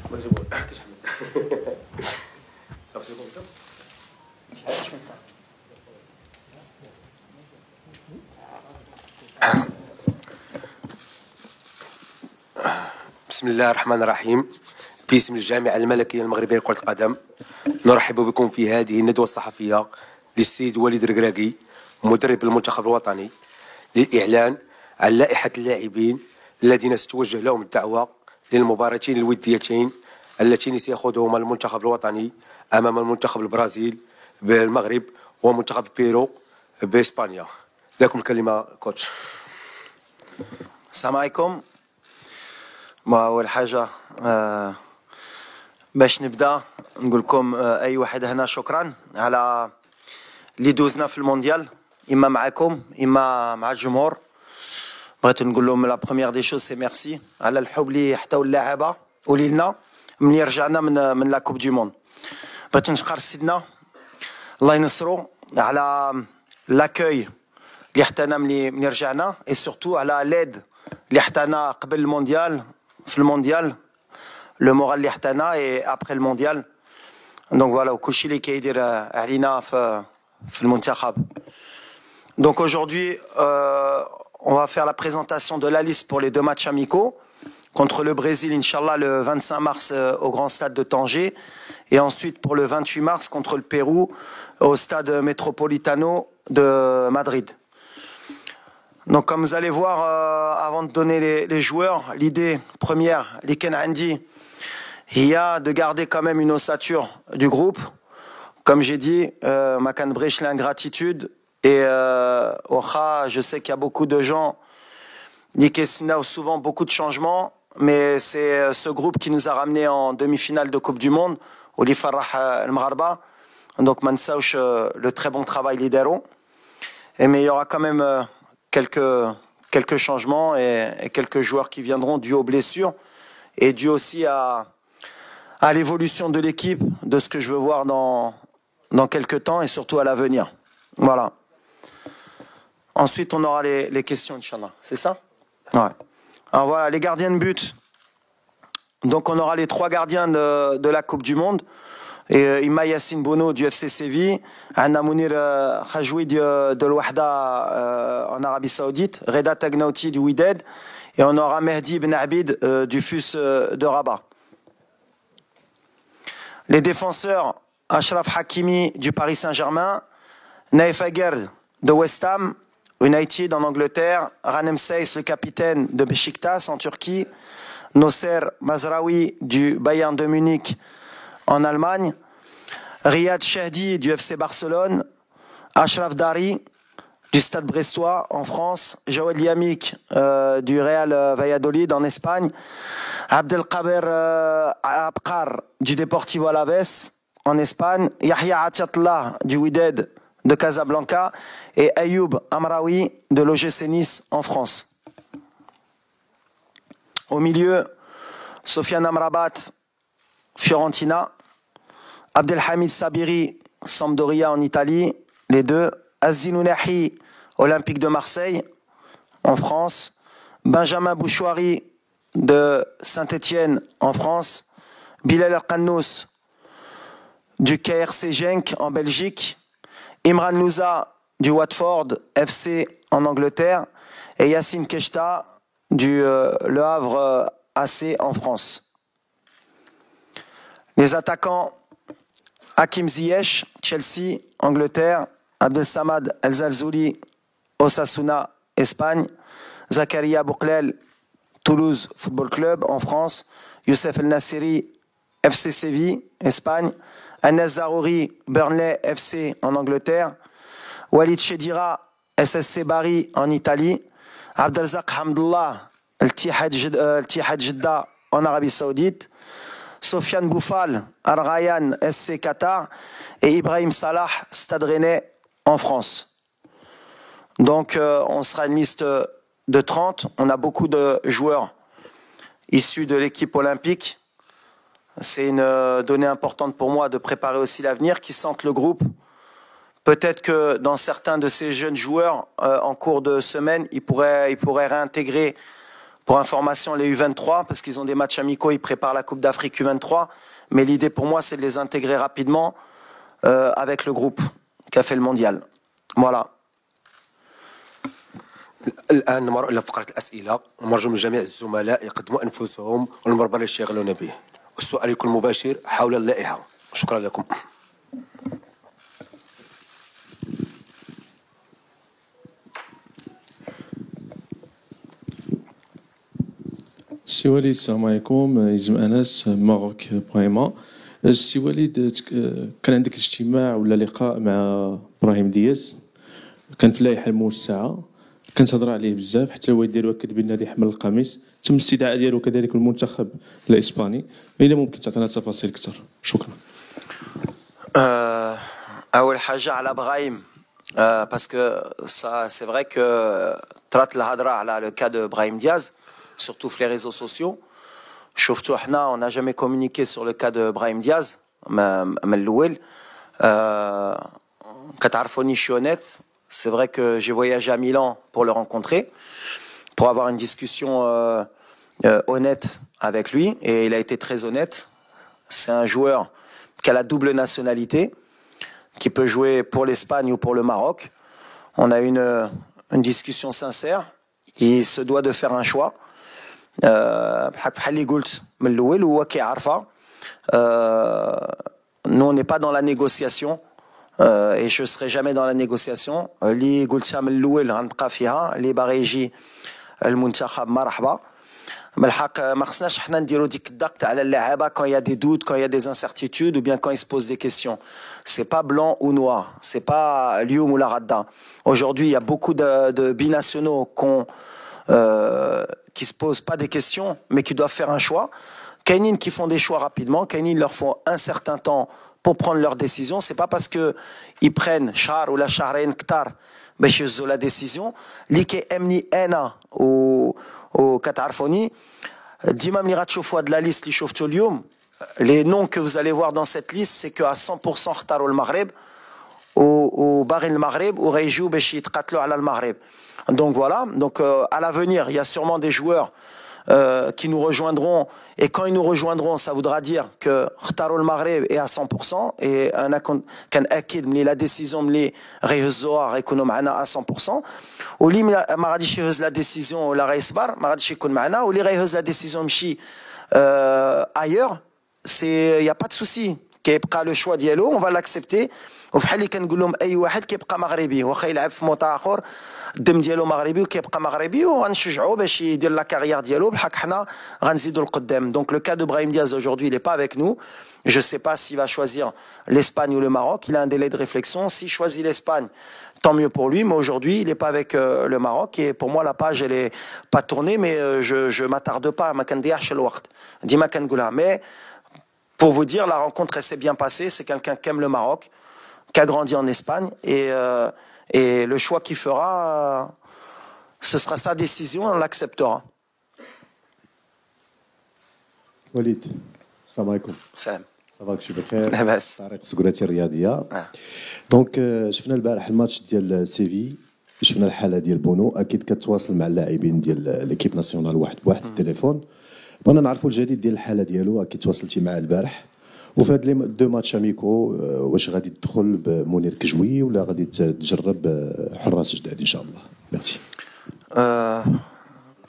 بسم الله الرحمن الرحيم. باسم الجامعة الملكية المغربية لكرة القدم نرحب بكم في هذه الندوة الصحفية للسيد وليد الركراكي مدرب المنتخب الوطني للإعلان عن لائحة اللاعبين الذين ستوجه لهم الدعوة للمباراتين الوديتين اللتين سيخوضهما المنتخب الوطني أمام المنتخب البرازيل بالمغرب ومنتخب بيرو بإسبانيا. لكم الكلمة كوتش. السلام عليكم. أول حاجة باش نبدأ نقول لكم أي واحد هنا شكرا على اللي دوزنا في المونديال، إما معكم إما مع الجمهور. بغيت نقول لهم لا بروميير دي شوز سي ميرسي على الحب اللي حتاو اللاعبة وليلنا ملي رجعنا من لا كوب دو موند. بغيت نشكر سيدنا الله ينصرو على لاكوي اللي حتانا ملي رجعنا، اي سورتو على ليد اللي حتانا قبل المونديال في المونديال، لو مورال اللي حتانا اي ابري المونديال. دونك فوالا وكلشي اللي كيدير علينا في المنتخب. Donc aujourd'hui, on va faire la présentation de la liste pour les deux matchs amicaux contre le Brésil, Inch'Allah, le 25 mars au Grand Stade de Tanger, et ensuite pour le 28 mars contre le Pérou au Stade Metropolitano de Madrid. Donc comme vous allez voir, avant de donner les joueurs, l'idée première, l'Iken Andi, il y a de garder quand même une ossature du groupe. Comme j'ai dit, Makan Brech l'ingratitude. Et je sais qu'il y a beaucoup de gens, Nikesina, souvent beaucoup de changements, mais c'est ce groupe qui nous a ramené en demi-finale de Coupe du Monde, Oli Farah El-Mgharba. Donc Mansauch, le très bon travail lidero. Mais il y aura quand même quelques changements et quelques joueurs qui viendront dû aux blessures et dû aussi à l'évolution de l'équipe, de ce que je veux voir dans quelques temps et surtout à l'avenir. Voilà. Ensuite, on aura les questions, Inch'Allah. C'est ça? Ouais. Alors voilà, les gardiens de but. Donc on aura les trois gardiens de la Coupe du Monde. Et Ima Yassine Bono du FC Séville, Anna Mounir Khajoui de l'Ouahda en Arabie Saoudite, Reda Tagnauti du Wydad, et on aura Mehdi Ben Abid du FUS de Rabat. Les défenseurs, Achraf Hakimi du Paris Saint-Germain, Naif Aguerd de West Ham United en Angleterre, Ranem Seyss, le capitaine de Beşiktaş en Turquie, Nosser Mazraoui du Bayern de Munich en Allemagne, Riyad Chehdi du FC Barcelone, Achraf Dari du Stade Brestois en France, Joël Yamik du Real Valladolid en Espagne, Abdelkader Abkar du Deportivo Alaves en Espagne, Yahya Atiatullah du Wydad de Casablanca et Ayoub Amraoui de l'OGC Nice en France. Au milieu, Sofiane Amrabat, Fiorentina, Abdelhamid Sabiri, Sampdoria en Italie, les deux, Azinounahi, Olympique de Marseille en France, Benjamin Bouchouari de Saint-Étienne en France, Bilal El-Qannous du KRC Genk en Belgique, Imran Louza du Watford FC en Angleterre et Yassine Keshta du Le Havre AC en France. Les attaquants, Hakim Ziyech, Chelsea, Angleterre, Abdelsamad El-Zalzouli, Osasuna, Espagne, Zakaria Bouklel, Toulouse Football Club en France, Youssef El-Nassiri, FC Séville, Espagne, Anas Zarouri, Burnley FC en Angleterre, Walid Chedira, SSC Bari en Italie, Abdelzak Hamdullah, Al-Tihad Jeddah en Arabie Saoudite, Sofiane Boufal, Al Rayyan SC Qatar et Ibrahim Salah, Stade Rennais en France. Donc on sera une liste de 30. On a beaucoup de joueurs issus de l'équipe olympique. C'est une donnée importante pour moi de préparer aussi l'avenir, qui sentent le groupe. Peut-être que dans certains de ces jeunes joueurs, en cours de semaine, ils pourraient réintégrer Pour information, les U23, parce qu'ils ont des matchs amicaux, ils préparent la Coupe d'Afrique U23. Mais l'idée pour moi, c'est de les intégrer rapidement avec le groupe qui a fait le mondial. Voilà. الآن نمر إلى فقرة الأسئلة ونرجو من جميع الزملاء يقدموا أنفسهم والمربع اللي يشتغلون به. والسؤال يكون مباشر حول اللائحة. شكرا لكم. السي وليد السلام عليكم يزم انس ماروك برايما. السي وليد كان عندك اجتماع ولا لقاء مع ابراهيم دياز كان في اللائحه الموسعه كانت هضره عليه بزاف حتى الوالد ديالو اكد بان غادي يحمل القميص تم الاستدعاء ديالو كذلك المنتخب الاسباني الا ممكن تعطينا تفاصيل اكثر شكرا. اول حاجه على ابراهيم باسكو سي فري كو طرات الهضره على لو كا دو ابراهيم دياز surtout sur les réseaux sociaux. On n'a jamais communiqué sur le cas de Brahim Diaz. Je suis honnête. C'est vrai que j'ai voyagé à Milan pour le rencontrer, pour avoir une discussion honnête avec lui. Et il a été très honnête. C'est un joueur qui a la double nationalité, qui peut jouer pour l'Espagne ou pour le Maroc. On a une discussion sincère. Il se doit de faire un choix. Nous on n'est pas dans la négociation et je serai jamais dans la négociation. اللي قلتها من الاول غنبقى فيها اللي باغي يجي المنتخب مرحبا. بالحق ما خصناش حنا نديرو ديك الضغط على اللاعبه quand il y a des doutes, quand il y a des incertitudes ou bien quand ils se posent des questions. C'est pas blanc ou noir, c'est pas اليوم ولا غدا. Aujourd'hui, il y a beaucoup de binationaux qui se posent pas des questions, mais qui doivent faire un choix. Kainin qui font des choix rapidement, Kainin leur faut un certain temps pour prendre leur décision. C'est pas parce que ils prennent char ou la charrain ktar باش يوزوا la décision. اللي كيأمني انا وكتعرفوني ديما ملي غتشوفوا هاد لا ليست اللي شفتوا اليوم les noms que vous allez voir dans cette liste c'est que à 100% اختاروا المغرب وباغي المغرب وغيجيو باش يتقاتلوا على المغرب. Donc voilà, donc à l'avenir, il y a sûrement des joueurs qui nous rejoindront et quand ils nous rejoindront, ça voudra dire que Khtaro le Maghreb est à 100% et كان أكيد ملي la décision ملي غيهزوها غيكونوا معنا à 100% واللي ما غاديش يهز la décision ولا غيصبر ما غاديش يكون معنا واللي غيهز la décision مشي ailleurs, c'est y a pas de souci. كيبقى le choix ديالو, on va l'accepter. وفحال اللي كنقول لهم اي واحد كيبقى مغربي واخا يلعب في موطا اخر الدم ديالو مغربي وكيبقى مغربي وغنشجعوه باش يدير لا كارير ديالو بحق حنا غنزيدوا القدام. Donc le cas de Brahim Diaz aujourd'hui il est pas avec nous. Je sais pas s'il va choisir l'Espagne ou le Maroc, il a un délai de réflexion. S'il choisit l'Espagne, tant mieux pour lui, mais aujourd'hui il est pas avec le Maroc et pour moi la page elle est pas tournée mais je m'attarde pas ما كنديعش الوقت ديما كنقولها. Mais pour vous dire la rencontre elle s'est bien passée, c'est quelqu'un qui aime le Maroc, qui a grandi en Espagne et le choix qu'il fera, ce sera sa décision, on l'acceptera. وليد السلام عليكم. سلام. صباحك شي بخير. لاباس. طارق سكراتي الرياضيه. دونك شفنا البارح الماتش ديال سيفي, شفنا الحاله ديال بونو, اكيد كتواصل مع اللاعبين ديال ليكيب ناسيونال واحد بواحد في التليفون. بغينا نعرفوا الجديد ديال الحاله ديالو, اكيد تواصلتي معاه البارح. وفي هاد لي دو ماتش اميكو واش غادي تدخل بمنير كجوي ولا غادي تجرب حراس جداد ان شاء الله؟ ميرسي.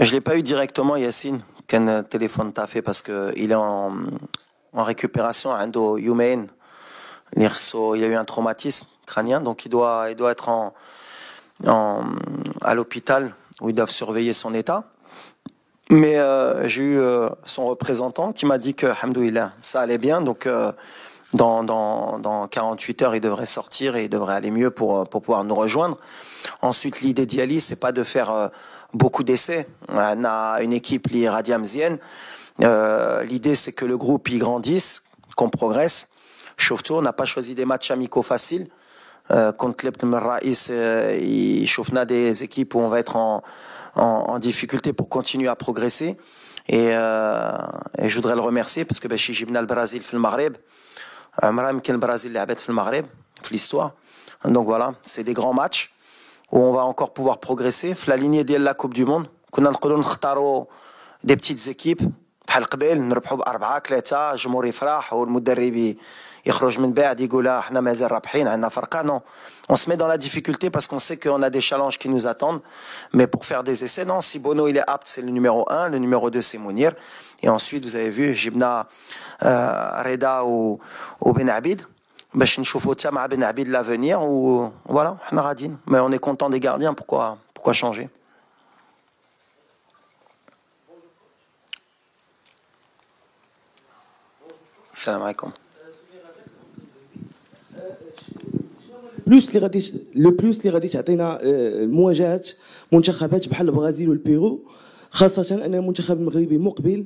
Je l'ai pas eu directement Yassine qu'un téléphone t'a fait parce que il est en récupération عنده يومين. Il a eu un traumatisme crânien donc il doit être à l'hôpital où ils doivent surveiller son état. Mais j'ai eu son représentant qui m'a dit que, alhamdoulilah, ça allait bien. Donc, dans 48 heures, il devrait sortir et il devrait aller mieux pour pouvoir nous rejoindre. Ensuite, l'idée d'Yali, c'est pas de faire beaucoup d'essais. On a une équipe, li Radiamzienne. L'idée, c'est que le groupe y grandisse, qu'on progresse. Surtout, on n'a pas choisi des matchs amicaux faciles. Contre l'Ebn Raïs, il chauffe des équipes où on va être en difficulté pour continuer à progresser et je voudrais le remercier parce que باش جبنا البرازيل في المغرب عمرها يمكن البرازيل لعبت في المغرب في l'histoire. Donc voilà, c'est des grands matchs où on va encore pouvoir progresser في la lignée ديال la Coupe du Monde. كنا نقولوا نختاروا des petites équipes. بحال قبل نربحوا ب4 3 الجمهور يفرح والمدرب يخرج من بعد يقول احنا مازال رابحين عندنا فرقه. Non, on se met dans la difficulté parce qu'on sait qu'on a des challenges qui nous attendent, mais pour faire des essais, non, si Bono il est apte, c'est le numéro 1, le numéro 2 c'est Mounir, et ensuite vous avez vu جبنا Reda ou Ben Abid باش نشوفوا حتى مع Ben Abid l'avenir, ou voilà, احنا غاديين, mais on est content des gardiens, pourquoi changer. السلام عليكم. لو بلوس اللي غادي تعطينا مواجهه منتخبات بحال البرازيل والبيرو، خاصه ان المنتخب المغربي مقبل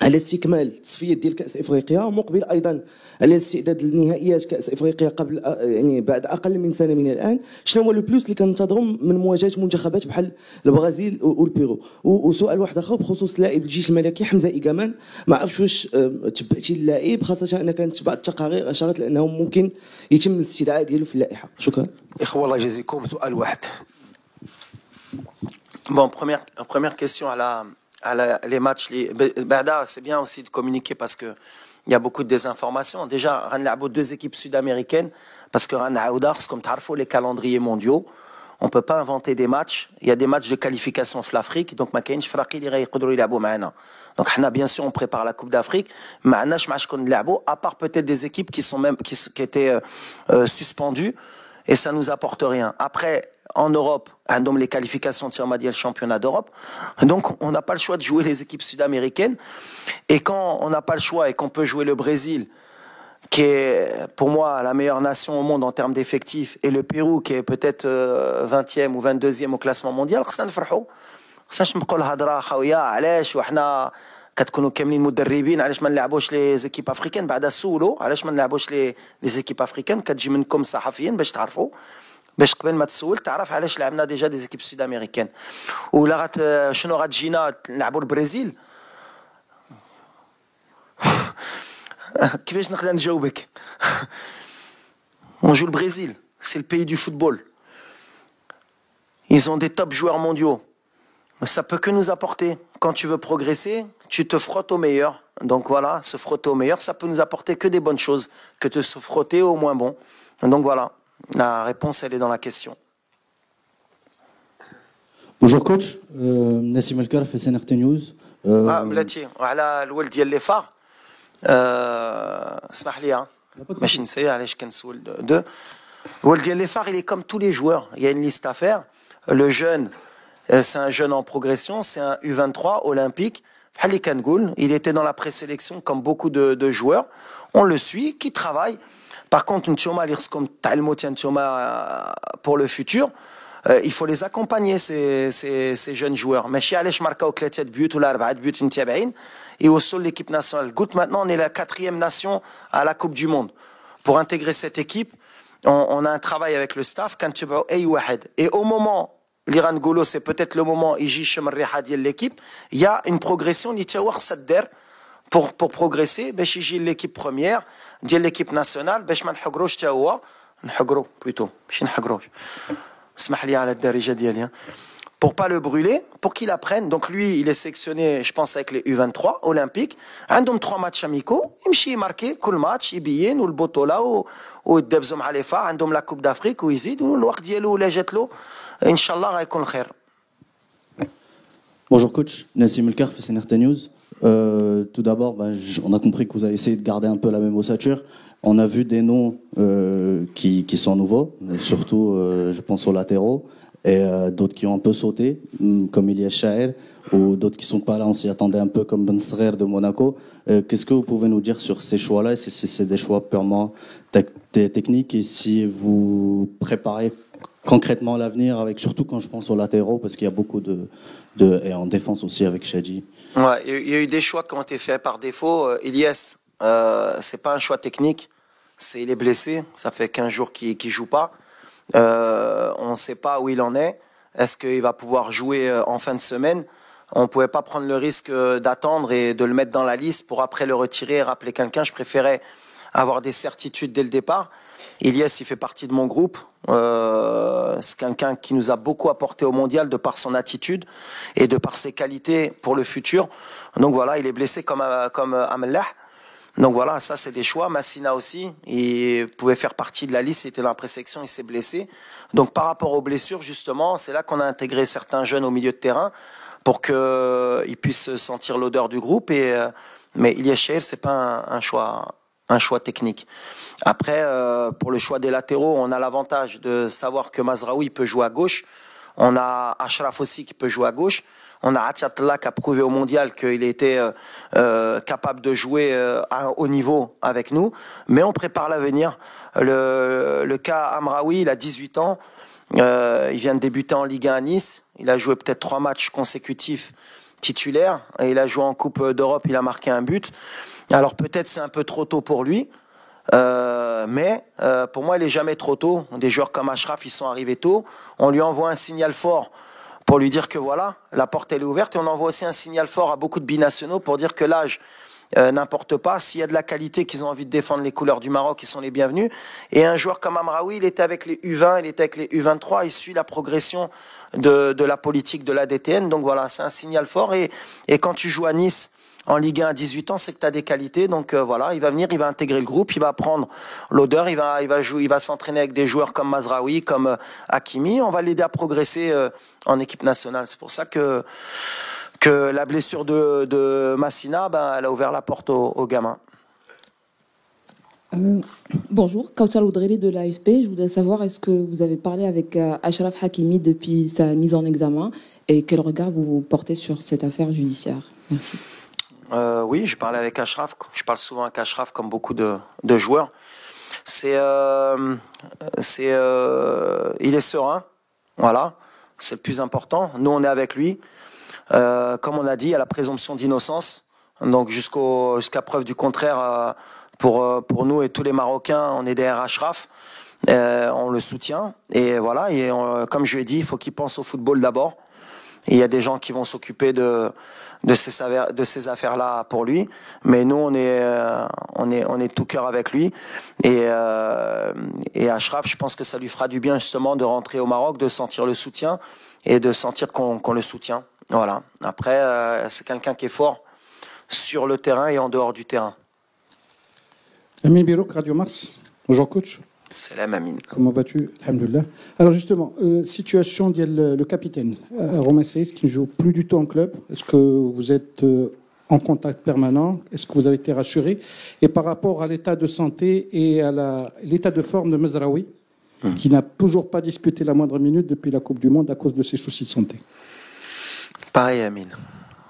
على استكمال التصفيات ديال كاس افريقيا، ومقبل ايضا على الاستعداد لنهائيات كاس افريقيا قبل يعني بعد اقل من سنه من الان. شنو هو لو بلوس اللي كننتظروا من مواجهه منتخبات بحال البرازيل والبيرو؟ وسؤال واحد اخر بخصوص لاعب الجيش الملكي حمزه إيغامان، ما عرفتش واش تبعتي اللاعب، خاصه ان كانت بعض التقارير اشارت لانه ممكن يتم الاستدعاء ديالو في اللائحه. شكرا. اخوة الله يجازيكم، سؤال واحد. Bon, première question les matchs. C'est bien aussi de communiquer parce que il y a beaucoup de désinformation. Déjà, on a 2 équipes sud-américaines parce que comme tu sais, les calendriers mondiaux, on peut pas inventer des matchs. Il y a des matchs de qualification في l'Afrique, donc ما كاينش فرقي اللي غيقدروا يلعبوا معنا. Donc حنا bien sûr on prépare la Coupe d'Afrique, ما عندناش مع شكون نلعبوا à part peut-être des équipes qui étaient suspendues, et ça nous apporte rien. Après en Europe, les qualifications de le championnat d'Europe. Donc, on n'a pas le choix de jouer les équipes sud-américaines. Et quand on n'a pas le choix et qu'on peut jouer le Brésil, qui est pour moi la meilleure nation au monde en termes d'effectifs, et le Pérou, qui est peut-être 20e ou 22e au classement mondial, ça نفرحوا. خصناش نبقوا الهضره خويا علاش وحنا كتكونوا كاملين مدربين علاش ما نلعبوش لي زيكيب افريكان، بعدا سولو علاش ما نلعبوش لي زيكيب افريكان، كتجي منكم صحفيين باش تعرفوا، باش قبل ما تسول تعرف علاش لعبنا ديجا دي زيكيب سود امريكان. ولا شنو غتجينا نلعبوا البرازيل؟ كيفاش نقدر نجاوبك؟ On joue le Brésil, c'est le pays du football. Ils ont des top joueurs mondiaux. Ça peut que nous apporter. Quand tu veux progresser, tu te frottes au meilleur. Donc voilà, se frotter au meilleur, ça peut nous apporter que des bonnes choses, que de se frotter au moins bon. Donc voilà. La réponse, elle est dans la question. Bonjour coach, Nassim Elkar fait CNRT News. بلاتي وعلى الولد ديال لي فار اسمح لي ماشي نسير علاش كنسول دو. الولد ديال لي فار il est comme tous les joueurs, il y a une liste à faire. Le jeune, c'est un jeune en progression, c'est un U23 olympique. بحال اللي كنقول, il était dans la présélection comme beaucoup de joueurs. On le suit, qui travaille. Par contre, pour le futur, il faut les accompagner, ces jeunes joueurs. Mais chez Alech Marca au 3 buts ou 4 buts نتابعين et au sol l'équipe nationale. Gout maintenant, on est la 4e nation à la Coupe du Monde. Pour intégrer cette équipe, on a un travail avec le staff. Et au moment, l'Iran Golo, c'est peut-être le moment, l'équipe, il y a une progression pour progresser. L'équipe première, l'équipe nationale, pour pas le brûler, pour qu'il apprenne. Donc lui, il est sélectionné, je pense, avec les U23 olympiques. عندهم 3 matchs amicaux, يمشي يماركي كل ماتش يبين والبطولة ويدبزوا مع لي فا عندهم لا كوب دافريك ويزيد والوقت ديالو ولا جات له ان شاء الله غيكون خير. Bonjour coach, Nassim Elkar fait CNRT News. Tout d'abord, on a compris que vous avez essayé de garder un peu la même ossature. On a vu des noms qui sont nouveaux, surtout je pense aux latéraux, et d'autres qui ont un peu sauté, comme Elias Chaher, ou d'autres qui ne sont pas là, on s'y attendait un peu, comme Ben Srer de Monaco. Qu'est-ce que vous pouvez nous dire sur ces choix-là, et si c'est des choix purement techniques, et si vous préparez concrètement l'avenir, avec surtout quand je pense aux latéraux, parce qu'il y a beaucoup et en défense aussi avec Shadji. Ouais, il y a eu des choix qui ont été faits par défaut. Elias, c'est pas un choix technique, il est blessé, ça fait 15 jours qu'il joue pas. On ne sait pas où il en est. Est-ce qu'il va pouvoir jouer en fin de semaine? On ne pouvait pas prendre le risque d'attendre et de le mettre dans la liste pour après le retirer et rappeler quelqu'un. Je préférais avoir des certitudes dès le départ. Ilyes, il fait partie de mon groupe. C'est quelqu'un qui nous a beaucoup apporté au mondial de par son attitude et de par ses qualités pour le futur. Donc voilà, il est blessé comme Amellah. Donc voilà, ça c'est des choix. Massina aussi, il pouvait faire partie de la liste, il était dans la présélection, il s'est blessé. Donc par rapport aux blessures, justement, c'est là qu'on a intégré certains jeunes au milieu de terrain pour qu'ils puissent sentir l'odeur du groupe. Mais Ilyes Chaïr, c'est pas un choix technique. Après, pour le choix des latéraux, on a l'avantage de savoir que Mazraoui peut jouer à gauche. On a Ashraf aussi qui peut jouer à gauche. On a Atiatla qui a prouvé au mondial qu'il était capable de jouer à un haut niveau avec nous. Mais on prépare l'avenir. Le cas Amraoui, il a 18 ans. Il vient de débuter en Ligue 1 à Nice. Il a joué peut-être 3 matchs consécutifs titulaires. Et il a joué en Coupe d'Europe, il a marqué un but. Alors peut-être c'est un peu trop tôt pour lui. Mais pour moi, il n'est jamais trop tôt. Des joueurs comme Ashraf, ils sont arrivés tôt. On lui envoie un signal fort pour lui dire que voilà, la porte elle est ouverte. Et on envoie aussi un signal fort à beaucoup de binationaux pour dire que l'âge n'importe pas. S'il y a de la qualité, qu'ils ont envie de défendre les couleurs du Maroc, ils sont les bienvenus. Et un joueur comme Amraoui, il était avec les U20, il était avec les U23, il suit la progression de la politique de l'ADTN. Donc voilà, c'est un signal fort. Et quand tu joues à Nice en Ligue 1 à 18 ans, c'est que tu as des qualités. Donc voilà, il va venir, il va intégrer le groupe, il va prendre l'odeur, il va jouer, il va s'entraîner avec des joueurs comme Mazraoui, comme Hakimi. On va l'aider à progresser en équipe nationale. C'est pour ça que la blessure de Massina, elle a ouvert la porte aux gamins. Bonjour, Kautar Oudreli de l'AFP. Je voudrais savoir, est-ce que vous avez parlé avec Achraf Hakimi depuis sa mise en examen et quel regard vous portez sur cette affaire judiciaire? Merci. Oui, je parlais avec Achraf. Je parle souvent avec Achraf comme beaucoup de joueurs. Il est serein, voilà, c'est le plus important. Nous, on est avec lui. Comme on a dit, il y a la présomption d'innocence. Donc jusqu'à preuve du contraire, pour nous et tous les Marocains, on est derrière Achraf. On le soutient. Et voilà, comme je lui ai dit, il faut qu'il pense au football d'abord. Et il y a des gens qui vont s'occuper de ces affaires-là pour lui. Mais nous, on est tout cœur avec lui. Et Achraf, je pense que ça lui fera du bien justement de rentrer au Maroc, de sentir le soutien et de sentir qu'on le soutient. Voilà. Après, c'est quelqu'un qui est fort sur le terrain et en dehors du terrain. Amin Birouk, Radio Mars. Bonjour coach. Salam Amin. Comment vas-tu? Alhamdoulilah. Alors justement, situation le capitaine, Romain Saïs, qui ne joue plus du tout en club. Est-ce que vous êtes en contact permanent? Est-ce que vous avez été rassuré? Et par rapport à l'état de santé et à l'état de forme de Mazraoui, qui n'a toujours pas disputé la moindre minute depuis la Coupe du Monde à cause de ses soucis de santé. Pareil Amin.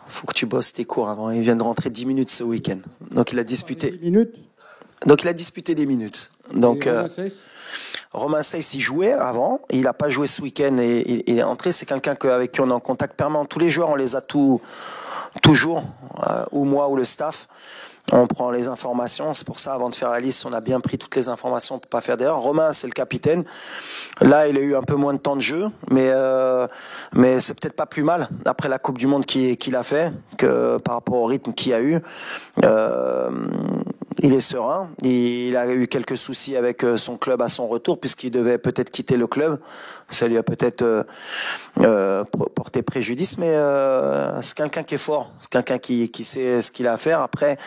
Faut que tu bosses tes cours avant. Il vient de rentrer 10 minutes ce week-end. Donc il a disputé. 10 minutes. Donc il a disputé des minutes. Donc Romain Saïs, il jouait avant, il n'a pas joué ce week-end et il est entré. C'est quelqu'un avec qui on est en contact permanent. Tous les joueurs, on les a toujours, ou moi ou le staff. On prend les informations. C'est pour ça, avant de faire la liste, on a bien pris toutes les informations pour pas faire d'erreur. Romain, c'est le capitaine. Là, il a eu un peu moins de temps de jeu, mais c'est peut-être pas plus mal après la Coupe du Monde qu'il a fait que par rapport au rythme qu'il a eu. Il est serein. Il a eu quelques soucis avec son club à son retour, puisqu'il devait peut-être quitter le club. Ça lui a peut-être porté préjudice, mais c'est quelqu'un qui est fort. C'est quelqu'un qui sait ce qu'il a à faire. Après,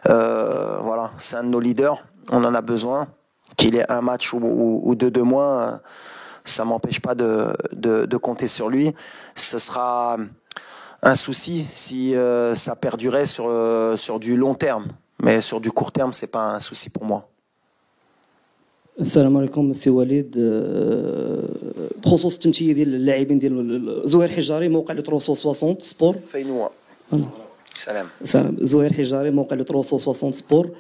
voilà, c'est un de nos leaders. On en a besoin. Qu'il ait un match ou deux de moins, ça m'empêche pas de compter sur lui. Ce sera un souci si ça perdurait sur du long terme. Mais sur du court terme, c'est pas un souci pour moi. السلام عليكم سي وليد بخصوص التمثيليه ديال اللاعبين ديال زهير حجاري موقع 360 سبور فينوا سلام زهير حجاري موقع 360 سبور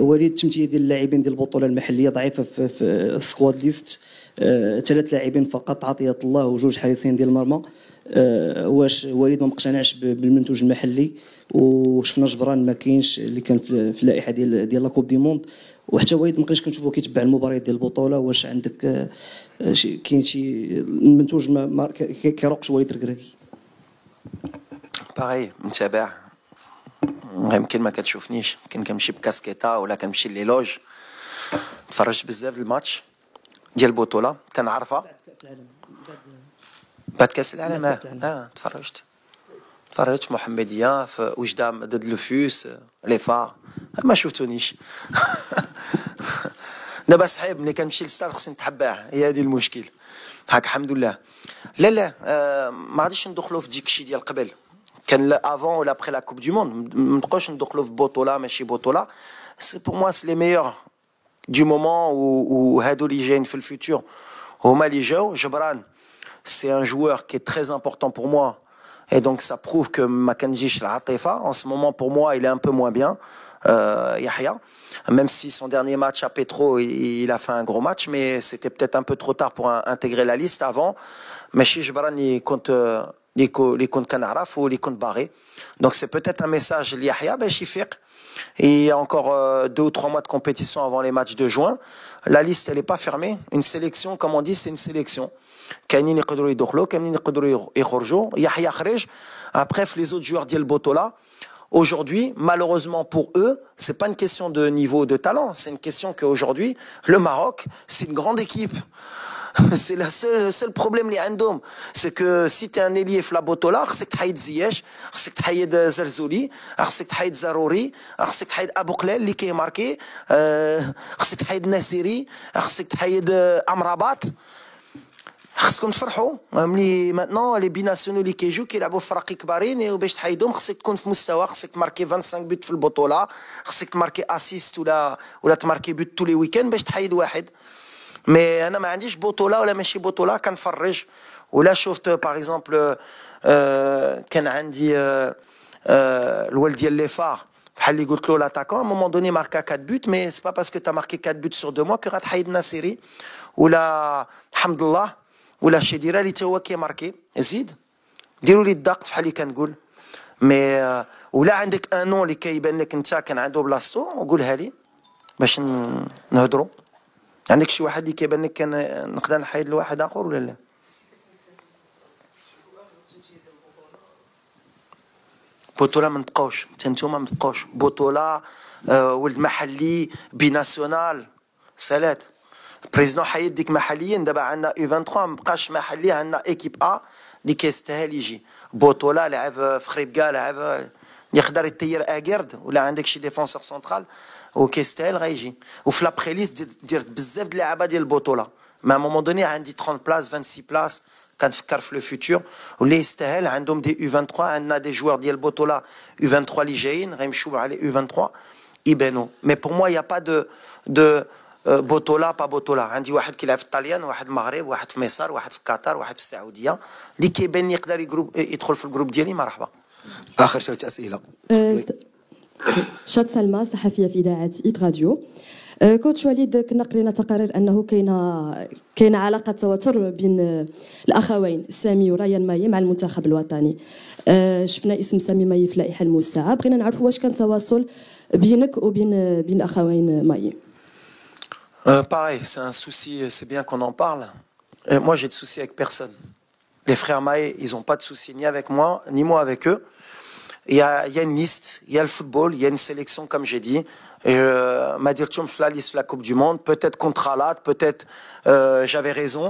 وليد التمثيليه ديال اللاعبين ديال البطوله المحليه ضعيفه في السكواد ليست 3 لاعبين فقط عطيه الله وجوج حارسين ديال المرمى واش وليد ما مقتنعش بالمنتوج المحلي وشفنا جبران ما كاينش اللي كان في اللائحه ديال لا كوب دي موند وحتى وليد ما بقيناش كنشوفوه كيتبع المباريات ديال البطوله واش عندك كاين شي المنتوج ما كيروقش وليد ركراكي باغي متابع يمكن ما كتشوفنيش، يمكن كنمشي بكاسكيطه ولا كنمشي ليلوج. تفرجت بزاف الماتش ديال البطوله كنعرفها بعد كاس العالم. تفرجت في محمديه في وجده ضد لوفوس لي فار، ما شفتونيش. دابا صحيب ملي كنمشي للستاد خصني نتحباه، هي هذه المشكل. هاك الحمد لله. لا ما غاديش ندخلوا في ديك الشيء ديال قبل، كان افون ولا ابخي لا كوب دو موند، ما نبقاوش ندخلوا في بطوله ماشي بطوله. سي بور موا سي لي ميور دو مومون، وهادو اللي جايين في الفيتور هما اللي جاو. جبران سي ان joueur qui est très important pour moi, et donc ça prouve que ما كنجيش العاطفه. En ce moment pour moi il est un peu moins bien. Yahya, même si son dernier match à Petro il a fait un gros match, mais c'était peut-être un peu trop tard pour intégrer la liste avant. ماشي جبران اللي كنت كنعرف واللي كنت باغي. Donc c'est peut-être un message ليحيى باش يفيق. Il y a encore 2 ou 3 mois de compétition avant les matchs de juin. La liste elle est pas fermée. Une sélection, comme on dit, c'est une sélection. كاينين يقدروا يدخلوا، كاينين يقدروا يخرجوا. يحيى خرج. Après les autres joueurs ديال البطولة aujourd'hui, malheureusement pour eux, c'est pas une question de niveau de talent, c'est une question qu'aujourd'hui le Maroc, c'est une grande équipe. C'est le seul problème اللي عندهم, c'est que si tu es un ailier في لابوطولا خصك تحيد زياش، خصك تحيد زرزولي، خصك تحيد زروري، خصك تحيد ابو قلال اللي كيماركي، خصك تحيد ناسيري، خصك تحيد امرابات. خصكم تفرحوا ملي ماتنون لي بيناسيونو اللي كيجيو كيلعبوا في فرق كبارين، وباش تحيدهم خصك تكون في مستوى، خصك تماركي 25 بوت في البطوله، خصك تماركي اسيست ولا تماركي بوت تو لي ويكاند باش تحيد واحد. مي انا ما عنديش بطوله ولا ماشي بطوله، كنفرج ولا شفت باغ اكزومبل كان عندي الولد ديال لي فار بحال اللي قلت له لاتاكون مومون دوني ماركا 4 بوت، مي سي با باسكو تا ماركي 4 بوت سور 2 موا كو غتحيد ناصيري ولا حمد الله ولا شديره اللي تا هو كيماركي. زيد ديروا لي الضغط بحال اللي كنقول. مي ولا عندك ان نون اللي كيبان لك انت كان عنده بلاصتو وقولها لي باش نهضروا. عندك شي واحد اللي كيبان لك كان نقدر نحيد لواحد اخر ولا لا؟ بطوله ما نبقاوش، حتى نتوما ما تبقاوش بطوله. ولد محلي بيناسيونال سالات بريزيدون حيد ديك محليين. دابا عندنا U23 ما بقاش محلي، عندنا ايكيب ا اللي كيستاهل يجي بطوله. لعب في خريبكا، لعب يقدر يطير اكيرد، ولا عندك شي ديفونسور سنترال وكيستاهل غيجي. وفي لابخي ليست دير بزاف د اللعابه ديال البطوله. ما مومون دوني عندي 30 بلاص 26 بلاص كنفكر في لو فيتور واللي يستاهل. عندهم دي U23، عندنا دي جوار ديال البطوله U23 اللي جايين غيمشيو على U23 يبانوا. مي بور موا يا با دو بطوله با بطوله. عندي واحد كيلعب في الطاليان، واحد المغرب، واحد في مصر، واحد في قطر، واحد في السعوديه، اللي كيبان يقدر يدخل في الجروب ديالي. مرحبا. اخر 3 اسئله. شاد سلمى صحفيه في اذاعه ايد راديو. كوتش وليد، كنا قرينا تقارير انه كاينه علاقه توتر بين الاخوين سامي وريان ماي مع المنتخب الوطني. شفنا اسم سامي ماي في اللائحه الموسعه، بغينا نعرفوا واش كان تواصل بينك وبين الاخوين ماي. Pareil, c'est un souci, c'est bien qu'on en parle. Moi, j'ai de soucis avec personne. Les frères Maé, ils n'ont pas de soucis ni avec moi, ni moi avec eux. Il y a une liste, il y a le football, il y a une sélection, comme j'ai dit. Madir Tchoum fait la liste de la Coupe du Monde, peut-être contre Alat, peut-être j'avais raison.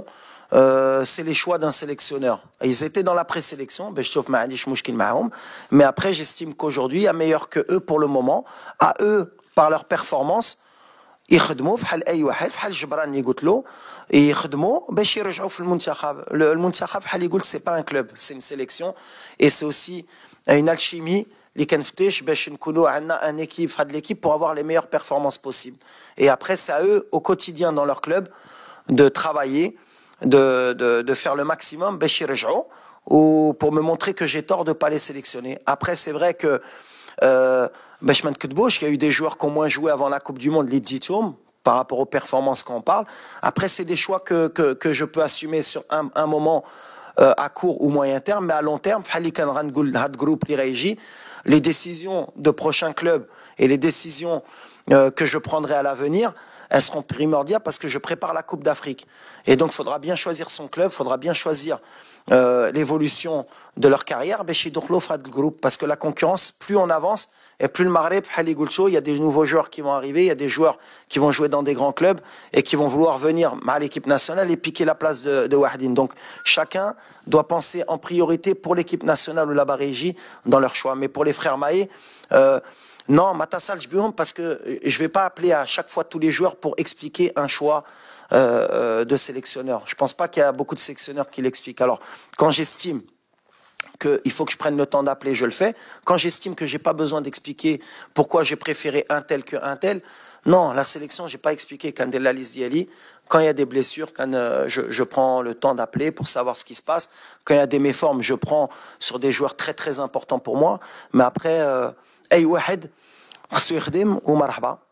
C'est les choix d'un sélectionneur. Ils étaient dans la présélection, mais après, j'estime qu'aujourd'hui, il y a meilleur que eux pour le moment. À eux, par leur performance, يخدموا بحال اي واحد، بحال جبران اللي قلت له يخدموا باش يرجعوا في المنتخب. المنتخب بحال اللي قلت سي با ان كلوب، سي ان سيليكسيون اي سي اوسي اون الشيمي اللي كنفتش باش نكونوا عندنا ان équipe في هاد ليكيب pour avoir les meilleures performances possibles. Et après c'est à eux au quotidien dans leur club de travailler, de faire le maximum باش يرجعوا ou pour me montrer que j'ai tort de pas les sélectionner. Après c'est vrai que باش ما نكذبوش il y a eu des joueurs qui ont moins joué avant la Coupe du Monde, les Ditoum, par rapport aux performances qu'on parle. Après c'est des choix que je peux assumer sur un moment à court ou moyen terme, mais à long terme بحال اللي كان غنقول هاد جروب اللي غيجي les décisions de prochains clubs et les décisions que je prendrai à l'avenir, elles seront primordiales parce que je prépare la Coupe d'Afrique. Et donc, il faudra bien choisir son club, il faudra bien choisir l'évolution de leur carrière. Parce que la concurrence, plus on avance, Et plus le Maghreb, il y a des nouveaux joueurs qui vont arriver, il y a des joueurs qui vont jouer dans des grands clubs et qui vont vouloir venir à l'équipe nationale et piquer la place de Wahidine. Donc chacun doit penser en priorité pour l'équipe nationale ou la Barégie dans leur choix. Mais pour les frères Maé, non, Matassal parce que je ne vais pas appeler à chaque fois tous les joueurs pour expliquer un choix de sélectionneur. Je ne pense pas qu'il y a beaucoup de sélectionneurs qui l'expliquent. Alors, quand j'estime qu'il faut que je prenne le temps d'appeler, je le fais. Quand j'estime que je n'ai pas besoin d'expliquer pourquoi j'ai préféré un tel qu'un tel, non, la sélection, je n'ai pas expliqué quand la liste d'Yali. Quand il y a des blessures, quand je prends le temps d'appeler pour savoir ce qui se passe. Quand il y a des méformes, je prends sur des joueurs très très importants pour moi. Mais après,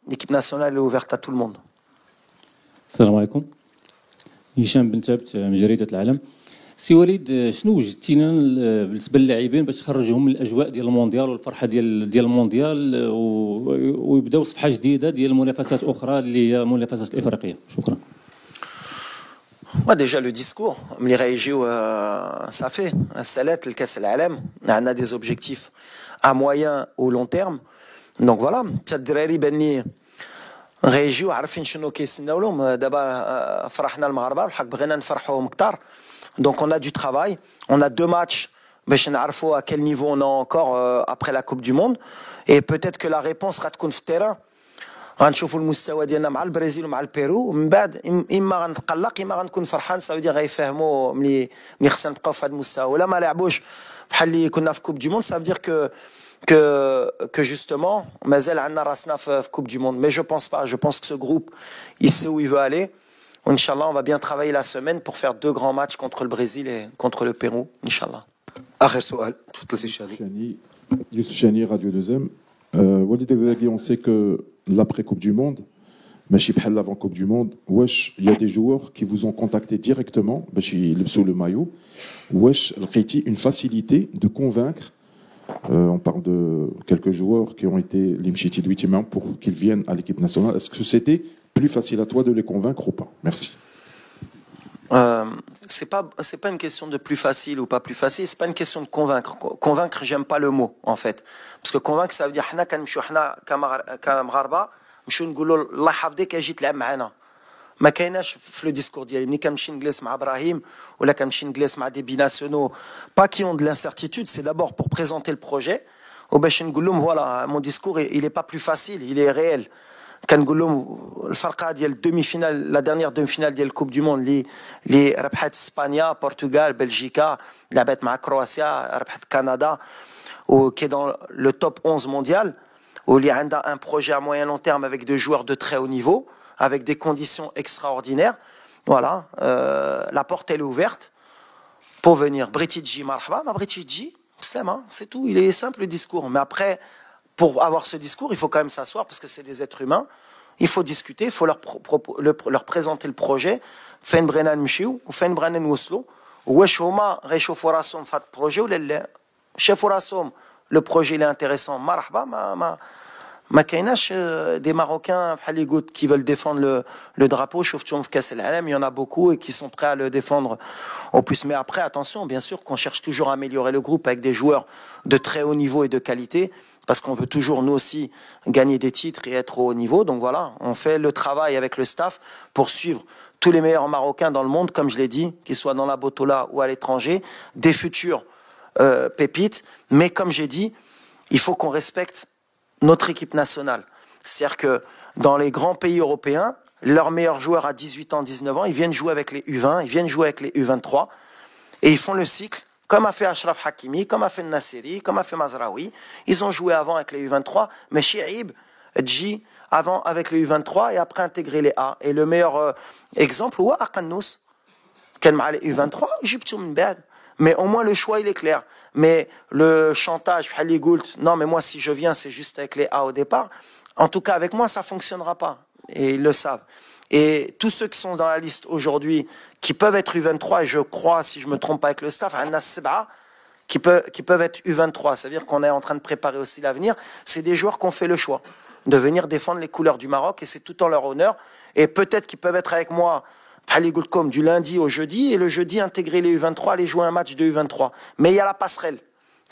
l'équipe nationale est ouverte à tout le monde. السلام عليكم. هشام بن ثابت من جريدة العالم. سي وليد، شنو وجدتينا بالنسبة للاعبين باش تخرجهم من الأجواء ديال المونديال والفرحة ديال المونديال ويبداو صفحة جديدة ديال منافسات أخرى اللي هي منافسات الإفريقية؟ شكرا. Moi déjà le discours, ça fait السالات الكاس العالم. On a des objectifs à moyen ou long terme. Donc voilà, الدراري بني غيجيو عارفين شنو كيسناو لهم. دابا فرحنا المغاربه بالحق بغينا نفرحوهم كثر. Donc on a du travail, on a 2 matchs باش نعرفوا à quel niveau on est encore après la Coupe du Monde et peut-être que la réponse غتكون في التيران. غنشوفوا المستوى ديالنا مع البرازيل ومع البيرو ومن بعد اما غنتقلق اما غنكون فرحان. ساودي غيفهموا ملي خصنا نبقاو في هذا المستوى ولا ما لعبوش بحال اللي كنا في Coupe du Monde. Ça veut dire que justement, Mazel Anna Rasna Coupe du Monde. Mais je pense pas. Je pense que ce groupe, il sait où il veut aller. Inch'Allah, on va bien travailler la semaine pour faire 2 grands matchs contre le Brésil et contre le Pérou. Inch'Allah. آخر سؤال تفضل سي الشاني. Youssef Chani, Radio 2M. Walid El-Regragui, on sait que l'après-Coupe du Monde, ماشي بحال l'avant Coupe du Monde, واش il y a des joueurs qui vous ont contacté directement باش يلبسوا le maillot. واش لقيتي une facilité de convaincre. On parle de quelques joueurs qui ont été l'imchiti de pour qu'ils viennent à l'équipe nationale. Est-ce que c'était plus facile à toi de les convaincre ou pas? Merci. C'est pas une question de plus facile ou pas plus facile. C'est pas une question de convaincre. Convaincre, j'aime pas le mot en fait, parce que convaincre, ça veut dire حنا كنمشيو حنا كمغاربه نمشيو نقولوا الله يحفظك اجي تلعب معنا. ما كايناش في لو ديسكور ديالي ملي كنمشي نجلس مع ابراهيم ولا كنمشي نجلس مع دي بيناسيونو با كي اون دو l'incertitude. C'est d'abord pour présenter le projet وباش نقول لهم voilà mon discours il est pas plus facile, il est réel. كنقول لهم الفرقه ديال الدومي فينال لا ديرنيير دومي فينال ديال الكوب دو موند اللي ربحت اسبانيا بورتوغال بلجيكا لعبت مع كرواتيا ربحت كندا وكي دون لو توب 11 mondial واللي عندها un projet à moyen long terme avec des joueurs de très haut niveau avec des conditions extraordinaires. Voilà, la porte elle est ouverte pour venir. Bretidji marhaba, ma Bretidji, c'est tout, il est simple le discours. Mais après, pour avoir ce discours, il faut quand même s'asseoir parce que c'est des êtres humains. Il faut discuter, il faut leur présenter le projet. Fen Brennan Mchiou ou Fen Brennan Woslo. Wesh homa réchauffe rasom fat projet ou l'elle. Chef rasom, le projet il est intéressant. Marhaba, ما كايناش des Marocains qui veulent défendre le drapeau. Il y en a beaucoup et qui sont prêts à le défendre au plus. Mais après, attention, bien sûr qu'on cherche toujours à améliorer le groupe avec des joueurs de très haut niveau et de qualité, parce qu'on veut toujours nous aussi gagner des titres et être au haut niveau. Donc voilà, on fait le travail avec le staff pour suivre tous les meilleurs Marocains dans le monde, comme je l'ai dit, qu'ils soient dans la Botola ou à l'étranger, des futurs pépites. Mais comme j'ai dit, il faut qu'on respecte notre équipe nationale. C'est-à-dire que dans les grands pays européens, leurs meilleurs joueurs à 18 ans, 19 ans, ils viennent jouer avec les U20, ils viennent jouer avec les U23, et ils font le cycle, comme a fait Achraf Hakimi, comme a fait Nasseri, comme a fait Mazraoui. Ils ont joué avant avec les U23, mais Chiib, Dji, avant avec les U23, et après intégrer les A. Et le meilleur exemple, c'est Akannous, qui est les U23, Egypte mais au moins le choix il est clair. Mais le chantage, non mais moi si je viens c'est juste avec les A au départ, en tout cas avec moi ça fonctionnera pas, et ils le savent. Et tous ceux qui sont dans la liste aujourd'hui qui peuvent être U23, et je crois si je me trompe pas avec le staff, qui peuvent être U23, c'est-à-dire qu'on est en train de préparer aussi l'avenir, c'est des joueurs qui ont fait le choix de venir défendre les couleurs du Maroc, et c'est tout en leur honneur. Et peut-être qu'ils peuvent être avec moi du lundi au jeudi, et le jeudi intégrer les U23, aller jouer un match de U23. Mais il y a la passerelle.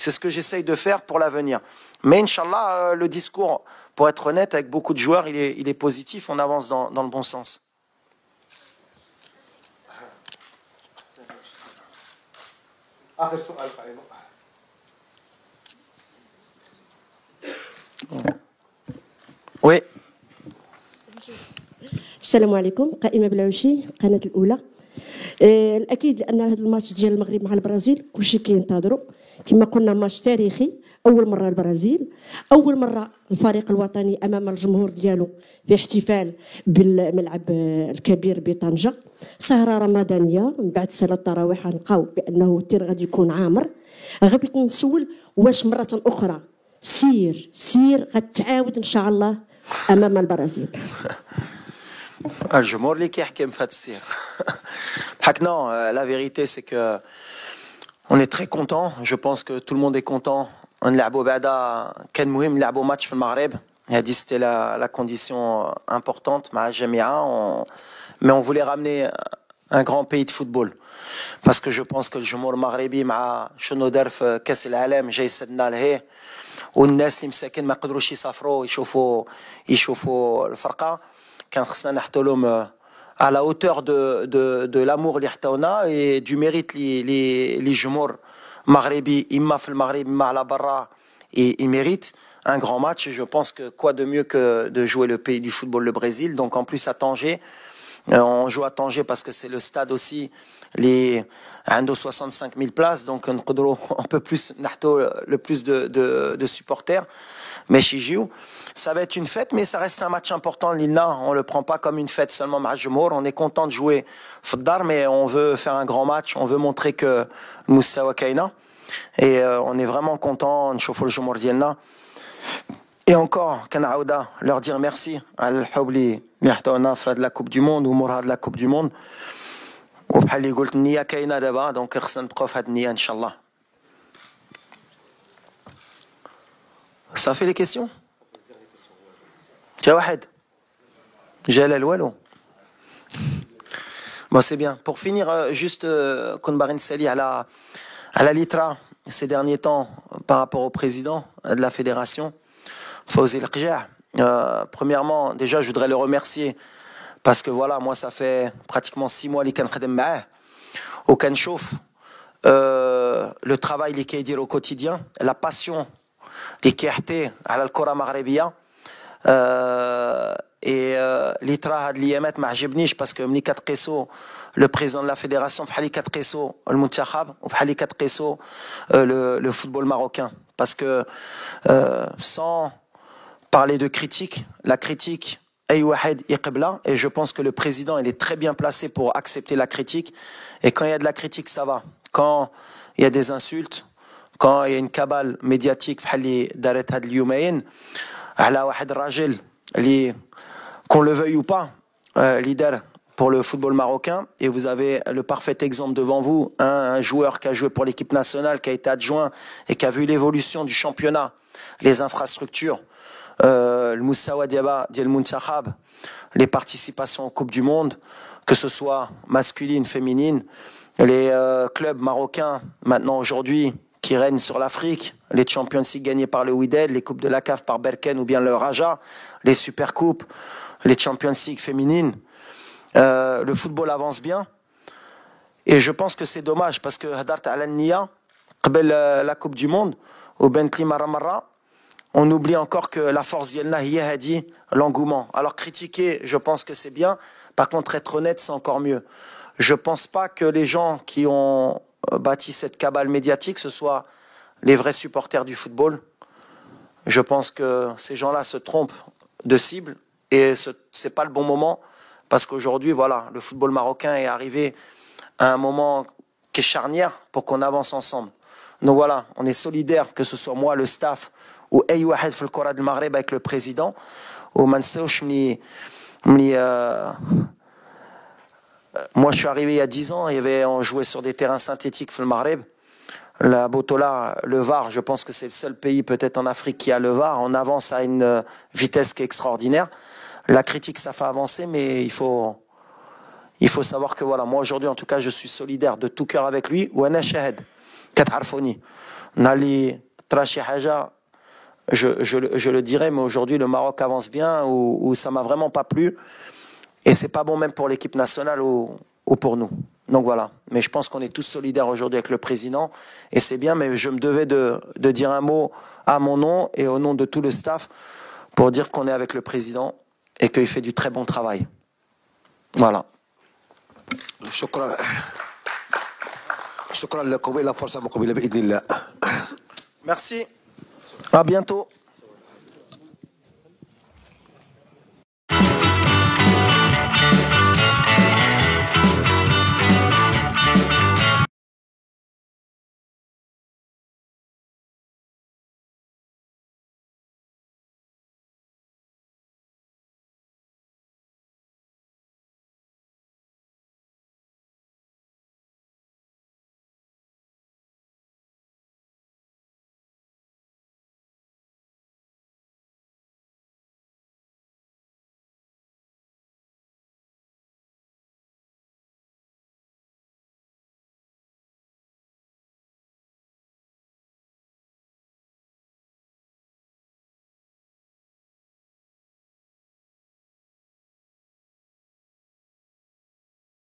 C'est ce que j'essaye de faire pour l'avenir. Mais Inch'Allah, le discours, pour être honnête, avec beaucoup de joueurs, il est positif, on avance dans le bon sens. Oui. السلام عليكم. قائمه بلاوشي قناه الاولى. الاكيد لان هذا الماتش ديال المغرب مع البرازيل كلشي كينتظروا كما قلنا ماتش تاريخي. اول مره البرازيل، اول مره الفريق الوطني امام الجمهور ديالو في احتفال بالملعب الكبير بطنجه. سهره رمضانيه من بعد صلاه التراويح غنلقاو بانه التير غادي يكون عامر. غبيت نسول واش مره اخرى سير غتعاود ان شاء الله امام البرازيل. الجمهور اللي كيحكم في هذا السير. Non, la vérité c'est que on est très content. Je pense que tout le monde est content. نلعبوا بعدا كان مهم نلعبوا ماتش في المغرب. هذه c'était la condition importante مع الجميع. Mais on voulait ramener un grand pays de football. Parce que je pense que الجمهور المغربي مع شنو دار في كاس العالم جاي سدنا لهيه. والناس اللي مساكن ما قدروش يسافروا يشوفوا الفرقه. كان خصنا نحطوا لهم à la hauteur de l'amour اللي حطونا et du mérite les جمهور مغربي إما في المغرب إما على برا ils méritent un grand match. Et je pense que quoi de mieux que de jouer le pays du football, le Brésil. Donc en plus à Tanger, on joue à Tanger parce que c'est le stade aussi les 65 000 places, donc on peut plus le plus de supporters. Mais chez Gio, ça va être une fête, mais ça reste un match important. L'Ilna, on le prend pas comme une fête seulement. On est content de jouer Foddar, mais on veut faire un grand match. On veut montrer que Moussawa Kaina. Et on est vraiment content de chauffer le Jumour Dielna. Et encore, Kanaouda, leur dire merci à l'Hobli, Mihtona, fait de la Coupe du Monde, ou Mourad de la Coupe du Monde. Ou Bhali Goult Nia Kaina d'abord, donc Ersan Prof had Nia, Inch'Allah. Ça fait les questions? Jawahed. Jalal Walou. Bon, c'est bien. Pour finir, juste, Konbarin Sali à la Litra, ces derniers temps, par rapport au président de la fédération, Fawzi El-Qja. Premièrement, déjà, je voudrais le remercier parce que voilà, moi, ça fait pratiquement 6 mois que je suis au Kanchouf. Le travail qu'il fait au quotidien, la passion qu'il a à la Kora Maghrebia. Et l'itra had liyamat ma ajibnish parce que mni katqiso le président de la fédération fhali katqiso le muntakhab ou fhali katqiso le football marocain parce que sans parler de critique, la critique ay wahed yqbla, et je pense que le président il est très bien placé pour accepter la critique. Et quand il y a de la critique, ça va. Quand il y a des insultes, quand il y a une cabale médiatique fhali daret had lyumayn ala wahed rajel li qu'on le veuille ou pas, leader pour le football marocain. Et vous avez le parfait exemple devant vous, un joueur qui a joué pour l'équipe nationale, qui a été adjoint et qui a vu l'évolution du championnat, les infrastructures, le Moussawa Diaba, Diel Muntakhab, les participations aux Coupes du Monde, que ce soit masculine, féminine, les clubs marocains, maintenant aujourd'hui, qui règnent sur l'Afrique, les Champions League gagnés par le Wydad, les Coupes de la CAF par Berken ou bien le Raja, les Supercoupes, les Champions League féminines. Le football avance bien. Et je pense que c'est dommage parce que Hadart Al-Nia, la Coupe du Monde, au Bentley Maramara, on oublie encore que la force d'Yelna a dit l'engouement. Alors critiquer, je pense que c'est bien. Par contre, être honnête, c'est encore mieux. Je ne pense pas que les gens qui ont bâti cette cabale médiatique, ce soient les vrais supporters du football. Je pense que ces gens-là se trompent de cible et ce n'est pas le bon moment parce qu'aujourd'hui, voilà, le football marocain est arrivé à un moment qui est charnière pour qu'on avance ensemble. Donc voilà, on est solidaires, que ce soit moi, le staff ou Aïe Wahed Fil Kora del Maghreb avec le président. Ou Mansouch, moi, je suis arrivé il y a 10 ans, on jouait sur des terrains synthétiques Fil Maghreb. La Botola, le Var, je pense que c'est le seul pays peut-être en Afrique qui a le Var. On avance à une vitesse qui est extraordinaire. La critique, ça fait avancer, mais il faut savoir que voilà, moi aujourd'hui, en tout cas, je suis solidaire de tout cœur avec lui. Ou Anna Shahed, Katarfoni. Nali Trashi Haja, je le dirais, mais aujourd'hui le Maroc avance bien, ou ça m'a vraiment pas plu. Et c'est pas bon même pour l'équipe nationale ou pour nous. Donc voilà. Mais je pense qu'on est tous solidaires aujourd'hui avec le président. Et c'est bien, mais je me devais de dire un mot à mon nom et au nom de tout le staff pour dire qu'on est avec le président et qu'il fait du très bon travail. Voilà. شكرا لكم. الى فرصه مقبله باذن الله. Merci. À bientôt.